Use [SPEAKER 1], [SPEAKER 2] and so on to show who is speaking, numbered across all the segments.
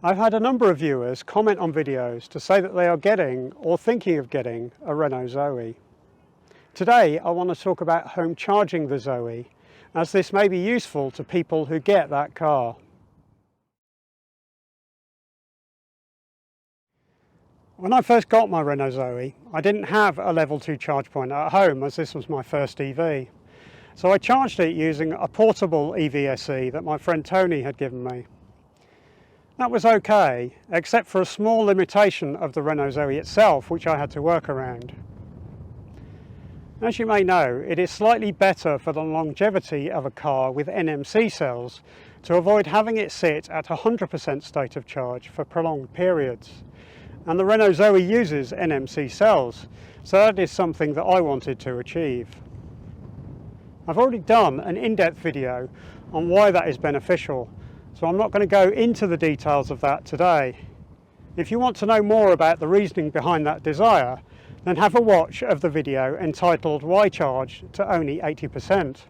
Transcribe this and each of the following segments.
[SPEAKER 1] I've had a number of viewers comment on videos to say that they are getting or thinking of getting a Renault ZOE. Today I want to talk about home charging the ZOE, as this may be useful to people who get that car. When I first got my Renault ZOE, I didn't have a level 2 charge point at home, as this was my first EV. So I charged it using a portable EVSE that my friend Tony had given me. That was okay, except for a small limitation of the Renault ZOE itself, which I had to work around. As you may know, it is slightly better for the longevity of a car with NMC cells to avoid having it sit at 100% state of charge for prolonged periods. And the Renault ZOE uses NMC cells, so that is something that I wanted to achieve. I've already done an in-depth video on why that is beneficial, so I'm not going to go into the details of that today. If you want to know more about the reasoning behind that desire, then have a watch of the video entitled "Why Charge to Only 80%.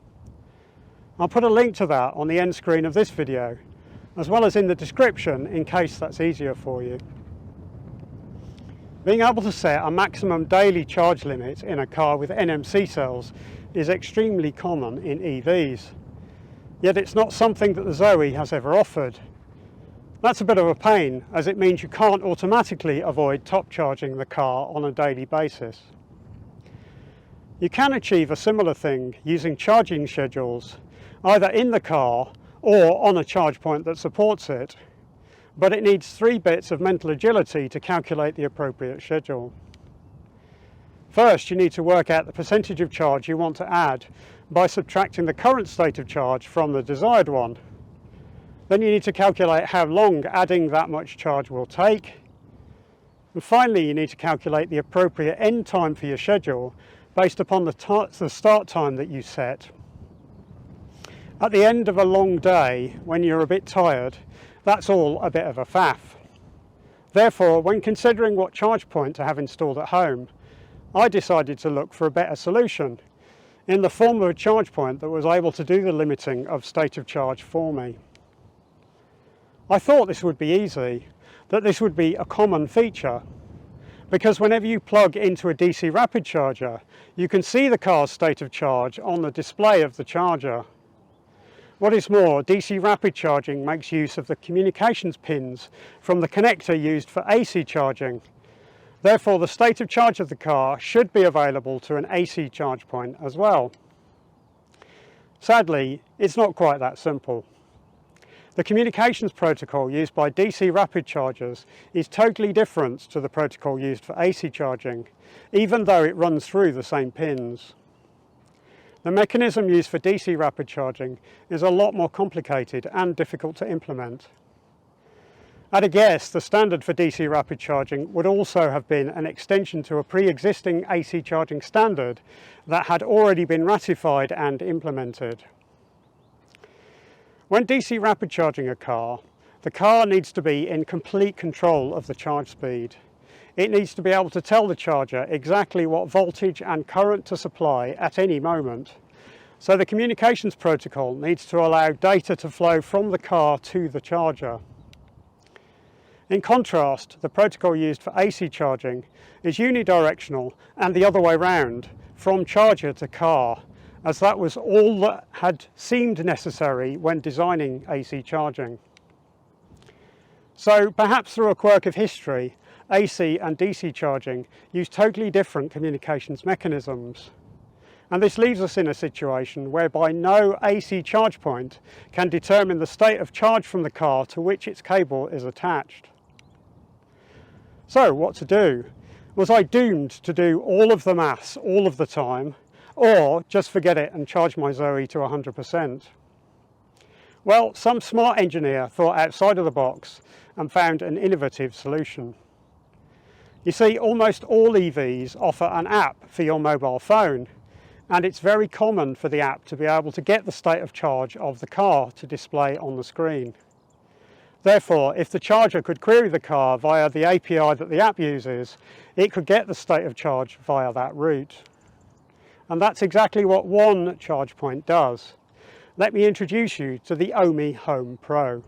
[SPEAKER 1] I'll put a link to that on the end screen of this video, as well as in the description in case that's easier for you. Being able to set a maximum daily charge limit in a car with NMC cells is extremely common in EVs. Yet it's not something that the ZOE has ever offered. That's a bit of a pain, as it means you can't automatically avoid top charging the car on a daily basis. You can achieve a similar thing using charging schedules, either in the car or on a charge point that supports it, but it needs 3 bits of mental agility to calculate the appropriate schedule. First, you need to work out the percentage of charge you want to add by subtracting the current state of charge from the desired one. Then you need to calculate how long adding that much charge will take. And finally, you need to calculate the appropriate end time for your schedule based upon the start time that you set. At the end of a long day, when you're a bit tired, that's all a bit of a faff. Therefore, when considering what charge point to have installed at home, I decided to look for a better solution in the form of a charge point that was able to do the limiting of state of charge for me. I thought this would be easy, that this would be a common feature, because whenever you plug into a DC rapid charger, you can see the car's state of charge on the display of the charger. What is more, DC rapid charging makes use of the communications pins from the connector used for AC charging. Therefore, the state of charge of the car should be available to an AC charge point as well. Sadly, it's not quite that simple. The communications protocol used by DC rapid chargers is totally different to the protocol used for AC charging, even though it runs through the same pins. The mechanism used for DC rapid charging is a lot more complicated and difficult to implement. At a guess, the standard for DC rapid charging would also have been an extension to a pre-existing AC charging standard that had already been ratified and implemented. When DC rapid charging a car, the car needs to be in complete control of the charge speed. It needs to be able to tell the charger exactly what voltage and current to supply at any moment. So the communications protocol needs to allow data to flow from the car to the charger. In contrast, the protocol used for AC charging is unidirectional and the other way round, from charger to car, as that was all that had seemed necessary when designing AC charging. So perhaps through a quirk of history, AC and DC charging use totally different communications mechanisms. And this leaves us in a situation whereby no AC charge point can determine the state of charge from the car to which its cable is attached. So what to do? Was I doomed to do all of the maths all of the time, or just forget it and charge my ZOE to 100%? Well, some smart engineer thought outside of the box and found an innovative solution. You see, almost all EVs offer an app for your mobile phone, and it's very common for the app to be able to get the state of charge of the car to display on the screen. Therefore, if the charger could query the car via the API that the app uses, it could get the state of charge via that route. And that's exactly what one charge point does. Let me introduce you to the Ohme Home Pro.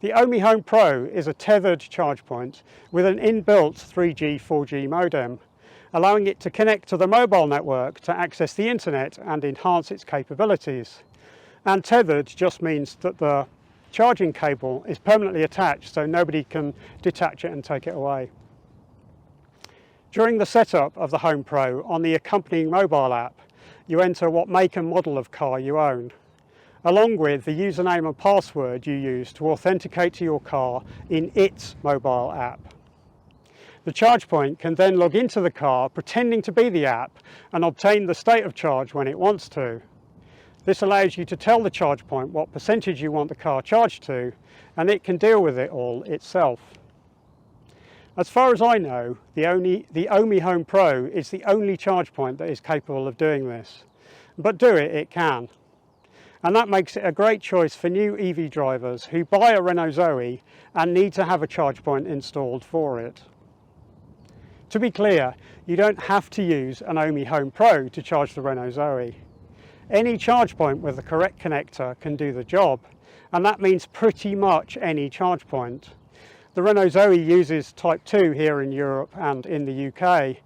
[SPEAKER 1] The Ohme Home Pro is a tethered charge point with an inbuilt 3G, 4G modem, allowing it to connect to the mobile network to access the internet and enhance its capabilities. And tethered just means that the charging cable is permanently attached so nobody can detach it and take it away. During the setup of the Home Pro on the accompanying mobile app, you enter what make and model of car you own, along with the username and password you use to authenticate to your car in its mobile app. The charge point can then log into the car pretending to be the app and obtain the state of charge when it wants to. This allows you to tell the charge point what percentage you want the car charged to, and it can deal with it all itself. As far as I know, the Ohme Home Pro is the only charge point that is capable of doing this, but do it can. And that makes it a great choice for new EV drivers who buy a Renault ZOE and need to have a charge point installed for it. To be clear, you don't have to use an Ohme Home Pro to charge the Renault ZOE. Any charge point with the correct connector can do the job, and that means pretty much any charge point. The Renault ZOE uses Type 2 here in Europe and in the UK,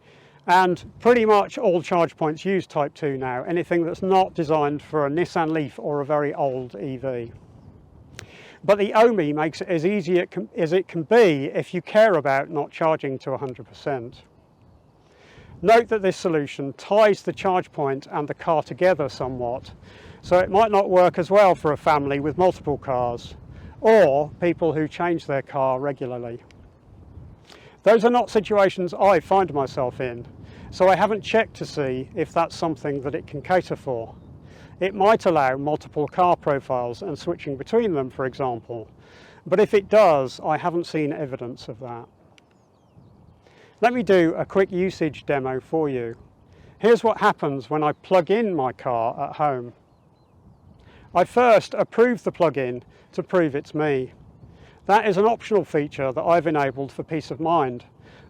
[SPEAKER 1] and pretty much all charge points use Type 2 now, anything that's not designed for a Nissan Leaf or a very old EV. But the Ohme makes it as easy as it can be if you care about not charging to 100%. Note that this solution ties the charge point and the car together somewhat, so it might not work as well for a family with multiple cars, or people who change their car regularly. Those are not situations I find myself in, so I haven't checked to see if that's something that it can cater for. It might allow multiple car profiles and switching between them, for example, but if it does, I haven't seen evidence of that. Let me do a quick usage demo for you. Here's what happens when I plug in my car at home. I first approve the plug-in to prove it's me. That is an optional feature that I've enabled for peace of mind,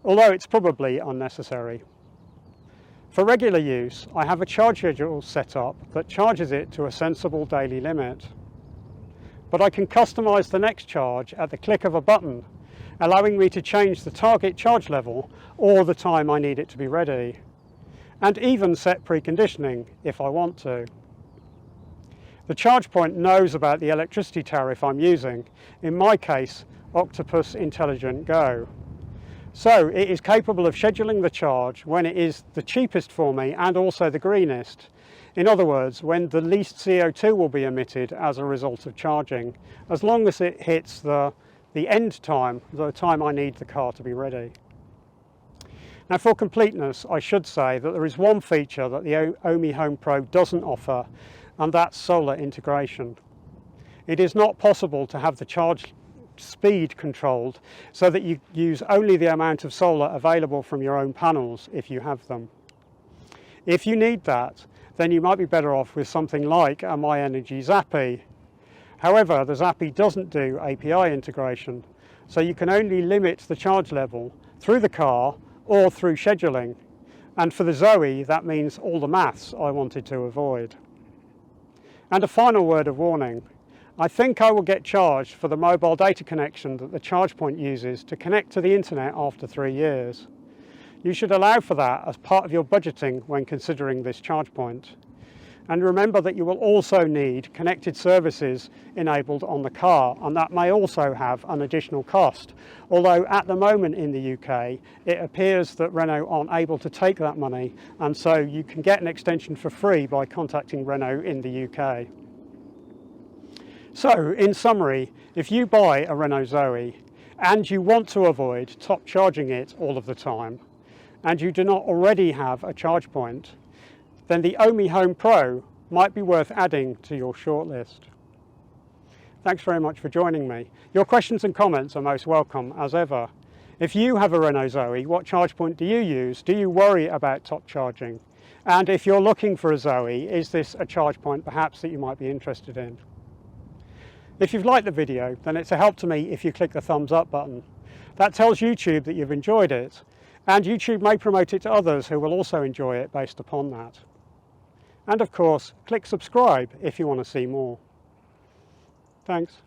[SPEAKER 1] although it's probably unnecessary. For regular use, I have a charge schedule set up that charges it to a sensible daily limit. But I can customize the next charge at the click of a button, allowing me to change the target charge level or the time I need it to be ready, and even set preconditioning if I want to. The charge point knows about the electricity tariff I'm using, in my case, Octopus Intelligent Go. So it is capable of scheduling the charge when it is the cheapest for me and also the greenest. In other words, when the least CO2 will be emitted as a result of charging, as long as it hits the end time, the time I need the car to be ready. Now, for completeness, I should say that there is one feature that the Ohme Home Pro doesn't offer, and that's solar integration. It is not possible to have the charge speed controlled so that you use only the amount of solar available from your own panels if you have them. If you need that, then you might be better off with something like a MyEnergy Zappi. However, the Zappi doesn't do API integration, so you can only limit the charge level through the car or through scheduling. And for the ZOE, that means all the maths I wanted to avoid. And a final word of warning. I think I will get charged for the mobile data connection that the charge point uses to connect to the internet after 3 years. You should allow for that as part of your budgeting when considering this charge point. And remember that you will also need connected services enabled on the car, and that may also have an additional cost. Although at the moment in the UK, it appears that Renault aren't able to take that money, and so you can get an extension for free by contacting Renault in the UK. So, in summary, if you buy a Renault ZOE and you want to avoid top charging it all of the time, and you do not already have a charge point, then the Ohme Home Pro might be worth adding to your shortlist. Thanks very much for joining me. Your questions and comments are most welcome as ever. If you have a Renault ZOE, what charge point do you use? Do you worry about top charging? And if you're looking for a ZOE, is this a charge point perhaps that you might be interested in? If you've liked the video, then it's a help to me if you click the thumbs up button. That tells YouTube that you've enjoyed it, and YouTube may promote it to others who will also enjoy it based upon that. And of course, click subscribe if you want to see more. Thanks.